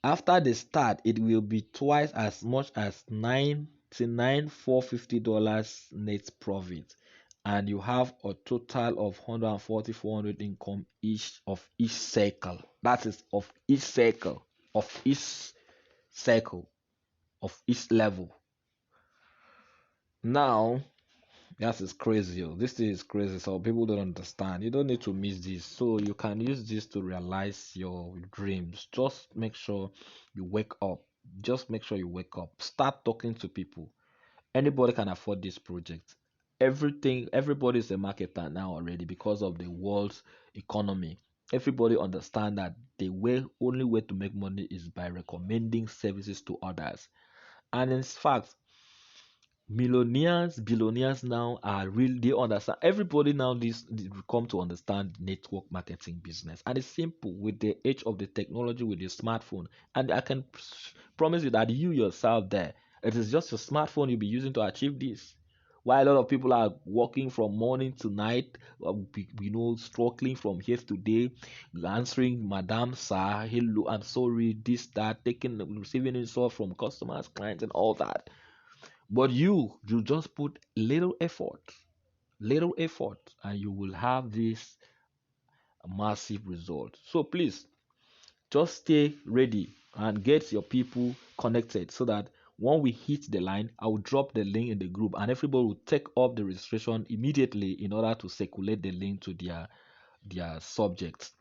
after the start, it will be twice as much as $99,450 net profit, and you have a total of 140,400 income each cycle. That is of each cycle of each cycle of each level. Now that is crazy. Oh. This thing is crazy. So people don't understand. You don't need to miss this. So you can use this to realize your dreams. Just make sure you wake up. Just make sure you wake up. Start talking to people. Anybody can afford this project. Everybody is a marketer now already because of the world's economy. Everybody understand that the only way to make money is by recommending services to others. And in fact, millionaires, billionaires now are real. They understand. Everybody now this come to understand network marketing business, and it's simple with the age of the technology with your smartphone. And I can promise you that you yourself there, it is just your smartphone you'll be using to achieve this. While a lot of people are working from morning to night, struggling from here to there, answering Madam, Sir, hello, I'm sorry, this, that, taking, receiving insult from customers, clients, and all that. But you just put little effort, and you will have this massive result. So please just stay ready and get your people connected so that when we hit the line, I will drop the link in the group and everybody will take up the registration immediately in order to circulate the link to their subjects.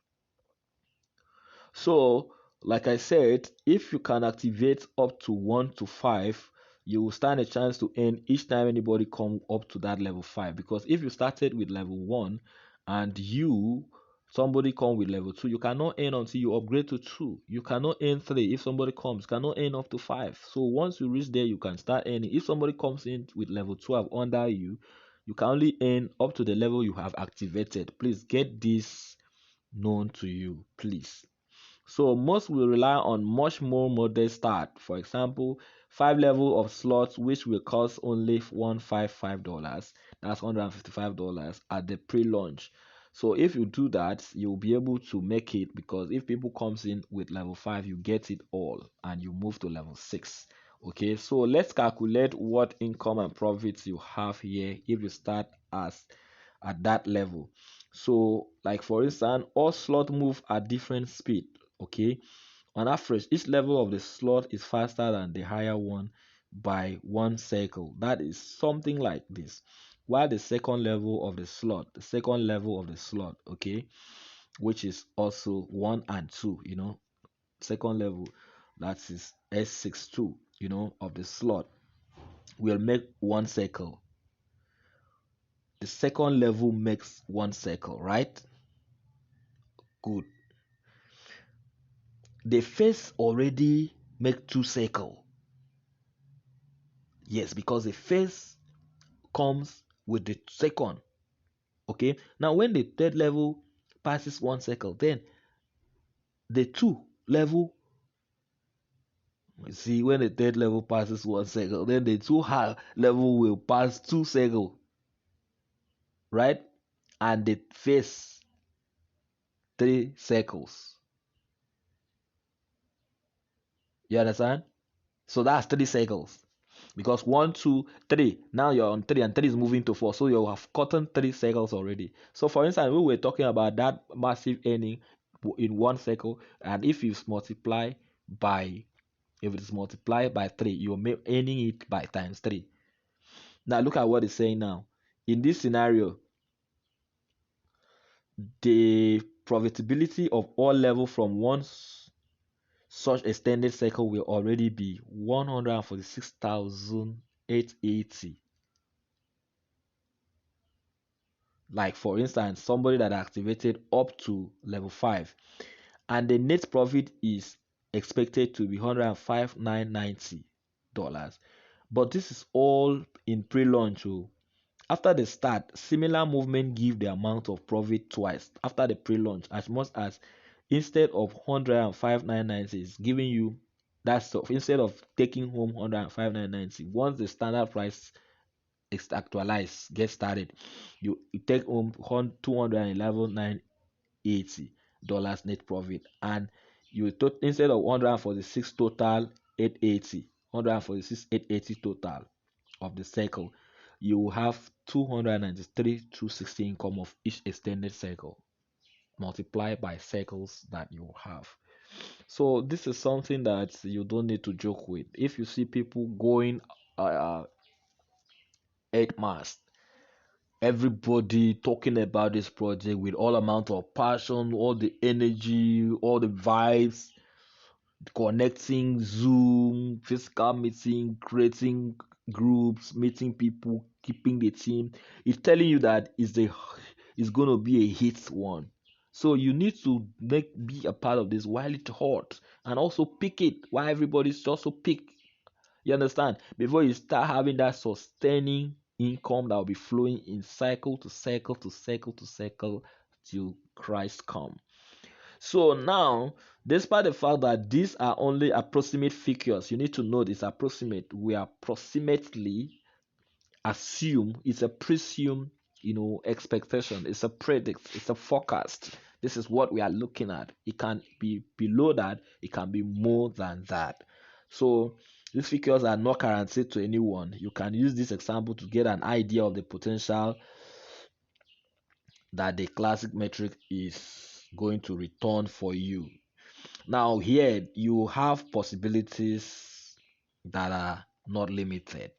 So, like I said, if you can activate up to 1 to 5, you will stand a chance to earn each time anybody come up to that level 5. Because if you started with level 1 and somebody come with level 2, you cannot earn until you upgrade to 2. You cannot earn 3 if somebody comes. You cannot earn up to 5. So once you reach there, you can start earning. If somebody comes in with level 12 under you, you can only earn up to the level you have activated. Please get this known to you, please. So most will rely on much more modest start. For example, 5 level of slots which will cost only $155. That's $155 at the pre-launch. So if you do that, you'll be able to make it, because if people comes in with level 5, you get it all and you move to level 6. Okay, so let's calculate what income and profits you have here if you start as at that level. So like for instance, all slot move at different speed. Okay, on average each level of the slot is faster than the higher one by 1 cycle. That is something like this. While the second level of the slot, okay, which is also 1 and 2, second level, that is S62, of the slot, will make 1 cycle. The second level makes 1 cycle, right? Good. The first already make 2 cycle. Yes, because the first comes with the second. Okay, now when the third level passes 1 cycle, then the two level, see, when the third level passes 1 cycle, then the two level will pass 2 cycle, right? And the first 3 cycles. You understand? So that's 3 cycles. Because 1, 2, 3. Now you're on 3 and 3 is moving to 4. So you have gotten 3 cycles already. So for instance, we were talking about that massive earning in 1 cycle. And if it is multiplied by 3, you're earning it by times 3. Now look at what it's saying now. In this scenario, the profitability of all level from one such extended cycle will already be 146,880. Like for instance, somebody that activated up to level 5, and the net profit is expected to be $105,990. But this is all in pre-launch. After the start, similar movement give the amount of profit twice after the pre-launch, as much as instead of 105,990 is giving you that stuff. Instead of taking home 105,990, once the standard price is actualized, get started, you take home $211,980 net profit, and instead of 146 total 880, 146,880 total of the cycle, you will have 293,260 income of each extended cycle multiplied by cycles that you have. So this is something that you don't need to joke with. If you see people going 8 months, everybody talking about this project with all amount of passion, all the energy, all the vibes, connecting, Zoom, physical meeting, creating groups, meeting people, keeping the team. It's telling you that it's gonna be a hit one. So you need to be a part of this while it's hot, and also pick it while everybody's also pick. You understand? Before you start having that sustaining income that will be flowing in cycle to cycle to cycle to cycle till Christ come. So now, despite the fact that these are only approximate figures, you need to know this approximate. We approximately assume, it's a presume, expectation. It's a predict. It's a forecast. This is what we are looking at. It can be below that. It can be more than that. So these figures are not guaranteed to anyone. You can use this example to get an idea of the potential that the classic metric is going to return for you. Now, here you have possibilities that are not limited.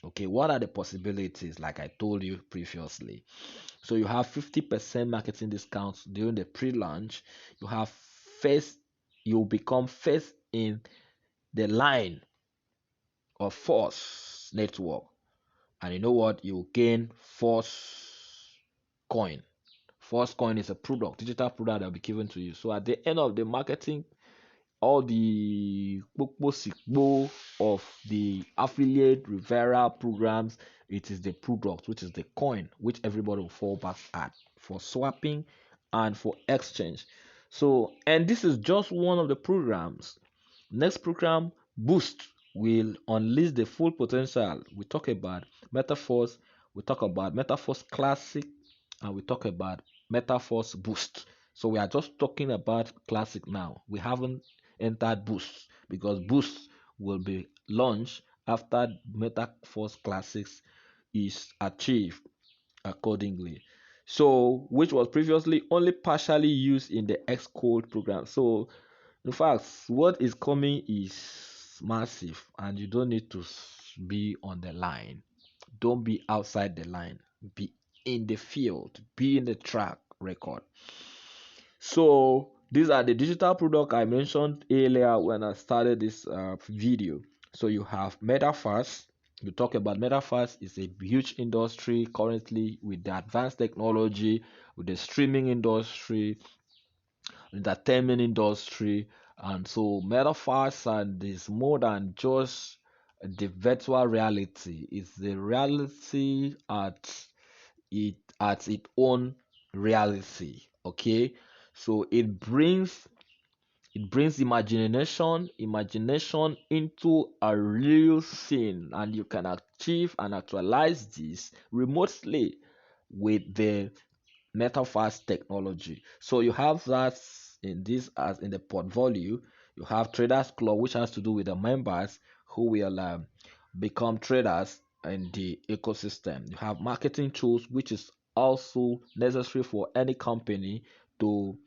Okay, what are the possibilities? Like I told you previously. So you have 50% marketing discounts during the pre-launch. You have first, you become first in the line or Force network. And you know what? You gain Force coin. Force coin is a product, digital product that will be given to you. So at the end of the marketing, all the sikbo of the affiliate referral programs, it is the product, which is the coin, which everybody will fall back at for swapping and for exchange. So, and this is just one of the programs. Next program, Boost, will unleash the full potential. We talk about Metaforce, we talk about Metaforce Classic, and we talk about Metaforce Boost. So we are just talking about Classic now. We haven't entered Boost because Boost will be launched after Metaforce Classics is achieved accordingly. So, which was previously only partially used in the Xcode program. So, in fact, what is coming is massive, and you don't need to be on the line. Don't be outside the line. Be in the field. Be in the track record. So these are the digital product I mentioned earlier when I started this video. So you have Metaverse. You talk about Metaverse is a huge industry currently with the advanced technology, with the streaming industry, entertainment industry, and so Metaverse and is more than just the virtual reality. It's the reality at its own reality. Okay, so it brings imagination into a real scene, and you can achieve and actualize this remotely with the metaverse technology. So you have that in this as in the portfolio. You have Traders Club, which has to do with the members who will become traders in the ecosystem. You have marketing tools, which is also necessary for any company to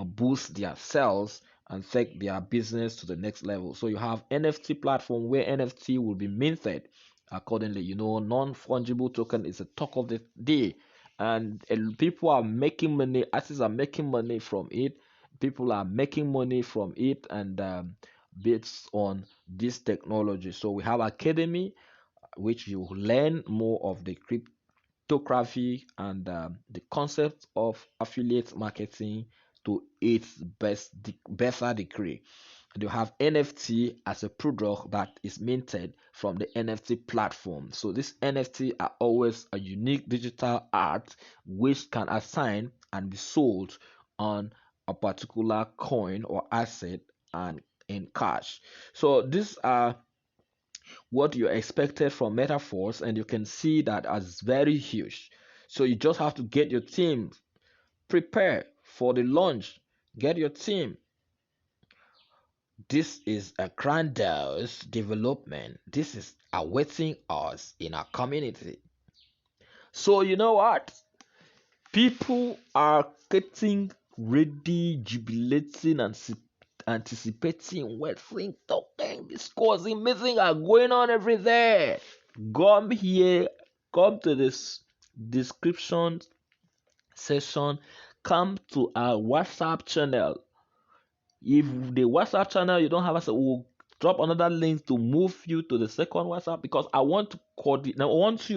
boost their sales and take their business to the next level. So you have NFT platform where NFT will be minted accordingly. Non-fungible token is a talk of the day, and people are making money. Artists are making money from it. People are making money from it, and based on this technology. So we have Academy, which you learn more of the cryptography and the concept of affiliate marketing to its better degree. You have NFT as a product that is minted from the NFT platform. So this NFT are always a unique digital art which can assign and be sold on a particular coin or asset and in cash. So these are what you expected from Metaforce, and you can see that as very huge. So you just have to get your team prepared for the launch. Get your team. This is a grandiose development. This is awaiting us in our community. So you know what? People are getting ready, jubilating, and anticipating, waiting, talking, discussing, meetings are going on every day. Come here, come to this description session, come to our WhatsApp channel. If the WhatsApp channel you don't have us, we'll drop another link to move you to the second WhatsApp, because I want to coordinate. Now, I want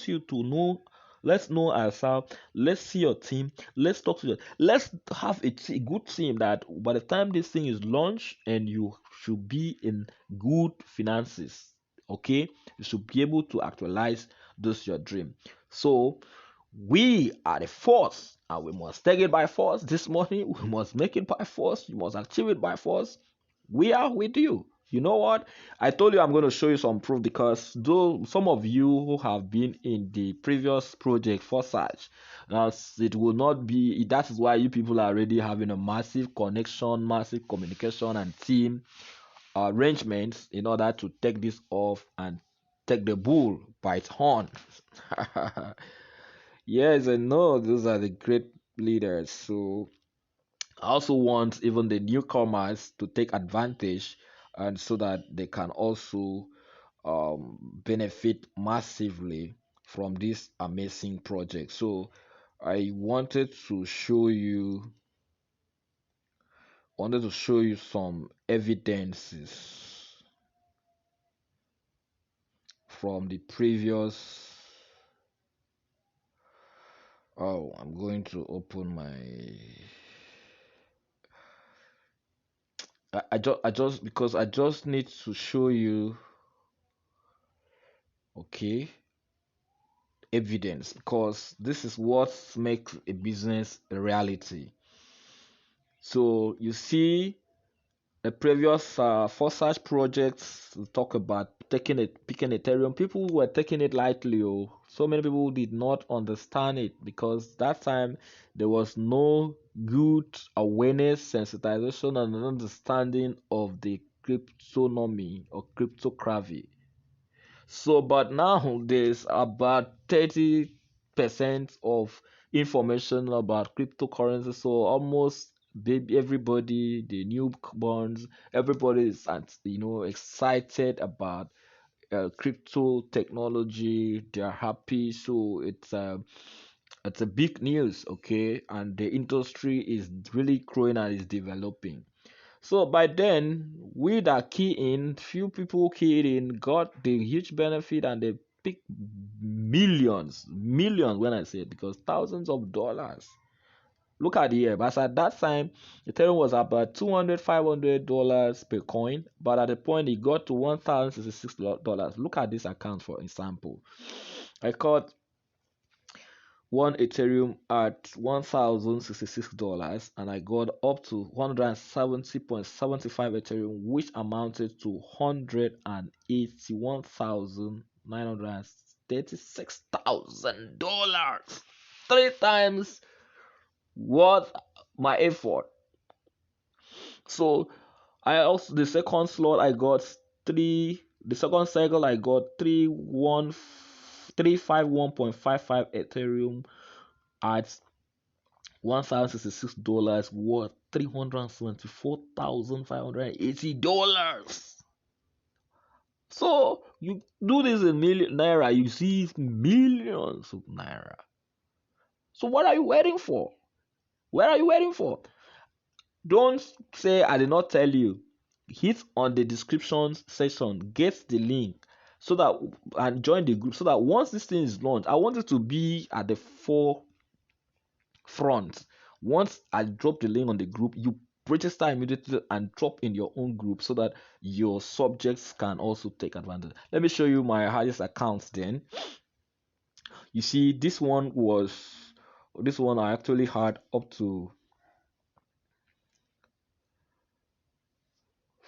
you to know. Let's know ourselves. Let's see your team. Let's talk to you. Let's have a good team that by the time this thing is launched, and you should be in good finances. Okay, you should be able to actualize this your dream. So we are the force, and we must take it by force. This morning, we must make it by force. You must achieve it by force. We are with you. You know what? I told you I'm going to show you some proof, because though some of you who have been in the previous project for such, it will not be. That is why you people are already having a massive connection, massive communication, and team arrangements in order to take this off and take the bull by its horn. Yes, I know those are the great leaders. So I also want even the newcomers to take advantage, and so that they can also benefit massively from this amazing project. So I wanted to show you some evidences. from the previous. Oh, I'm going to open my. I just because I just need to show you, okay, evidence, because this is what makes a business a reality. So you see, the previous four such projects talk about taking it, picking Ethereum. People were taking it lightly. Oh, so many people did not understand it because that time there was no good awareness, sensitization, and understanding of the cryptonomy or cryptocurrency. So, but now there's about 30% of information about cryptocurrency. So almost baby everybody, the newborns, everybody is excited about crypto technology. They're happy. So it's a big news, okay, and the industry is really growing and is developing. So by then, we that key in, few people keyed in, got the huge benefit and they picked millions, millions when I say it, because thousands of dollars. Look at the year, but at that time, Ethereum was about 200, $500 per coin, but at the point it got to $1,066. Look at this account for example. I caught one Ethereum at $1,066 and I got up to 170.75 Ethereum, which amounted to $181,936,000. Three times worth my effort. So I also, the second slot I got the second cycle I got 351.55 Ethereum at $1,066, worth $374,580. So you do this in million naira, you see millions of naira. So what are you waiting for? Where are you waiting for? Don't say I did not tell you. Hit on the description section, get the link so that and join the group so that once this thing is launched, I want it to be at the forefront. Once I drop the link on the group, you register immediately and drop in your own group so that your subjects can also take advantage. Let me show you my highest accounts then. You see, this one I actually had up to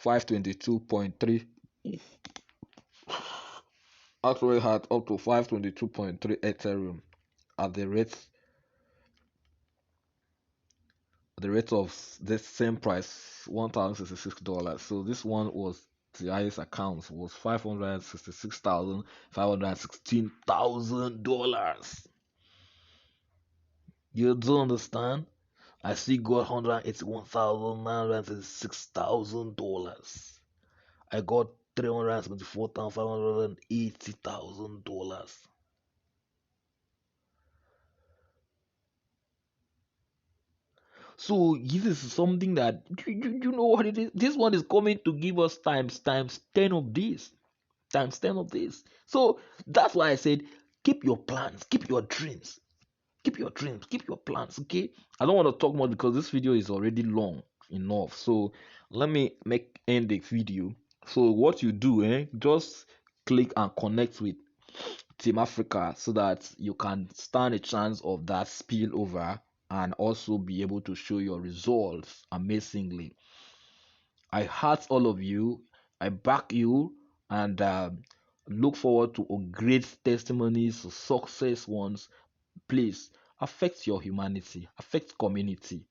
522.3, actually had up to 522.3 Ethereum at the rate of this same price, $1,066. So this one was the highest accounts was $566,516,000. You do understand? I still got $181,936,000. I got $374,580,000. So this is something that you know what it is. This one is coming to give us times 10 of this, times 10 of this. So that's why I said keep your plans, keep your dreams, keep your dreams, keep your plans. Okay, I don't want to talk much because this video is already long enough. So let me end the video. So what you do, just click and connect with Team Africa so that you can stand a chance of that spillover and also be able to show your results amazingly. I heart all of you. I back you and look forward to great testimonies, success ones. Please affect your humanity, affect community.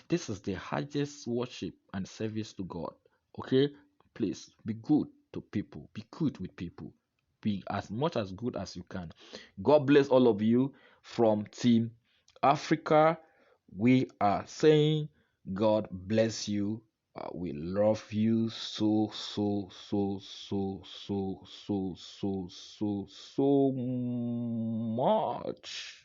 This is the highest worship and service to God. Okay, please be good to people, be good with people, be as much as good as you can. God bless all of you from Team Africa. We are saying God bless you. We love you so much.